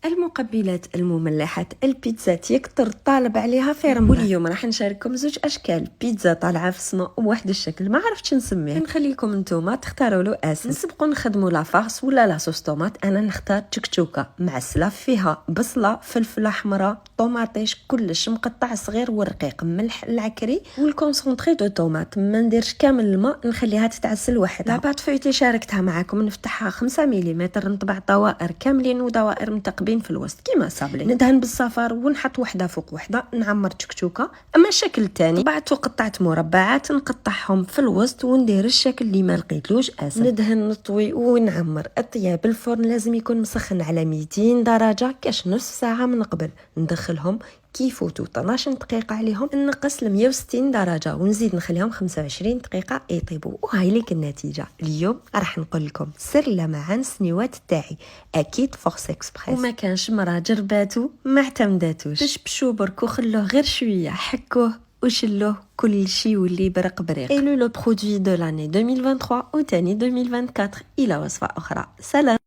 المقبلات المملحات البيتزات يكثر الطالب عليها في رمضان. واليوم راح نشارككم زوج اشكال بيتزا طالعه في السماء بواحد الشكل ما عرفتش نسميه، نخليكم نتوما تختاروا له اسم. نسبقوا نخدموا لا فارس ولا لا صوص طوماط. انا نختار تشكتوكه معسله فيها بصله فلفله حمراء طوماطيش كلش مقطع صغير ورقيق ملح العكري والكونسونطري دو طوماط. ما نديرش كامل الماء نخليها تتعسل وحدها. لاباط فويتي شاركتها معكم نفتحها 5 ملم، نطبع دوائر كاملين ودوائر متقبين في الوسط كيما صابلي، ندهن بالصفار ونحط وحده فوق وحده، نعمر تشكتوكه. اما الشكل الثاني بعت وقطعت مربعات نقطعهم في الوسط وندير الشكل اللي ما لقيتلوش اسم، ندهن نطوي ونعمر. الطياب الفرن لازم يكون مسخن على 200 درجه كاش نصف ساعه من قبل. ندخلهم كيفوتو 12 دقيقه عليهم، نقص ل 160 درجه ونزيد نخليهم 25 دقيقه يطيبوا. وهاي ليك النتيجه. اليوم راح نقول لكم سر لمعان السنيوات تاعي، اكيد فورس اكسبريس، وما كانش مرا جرباتو ما اعتمداتوش. بشبشو برك وخلوه غير شويه، حكوه وشلوه كل شيء واللي برق بريق. ايلو لو برودوي دو لاني 2023 وتاني 2024 الى وصفه اخرى. سلام.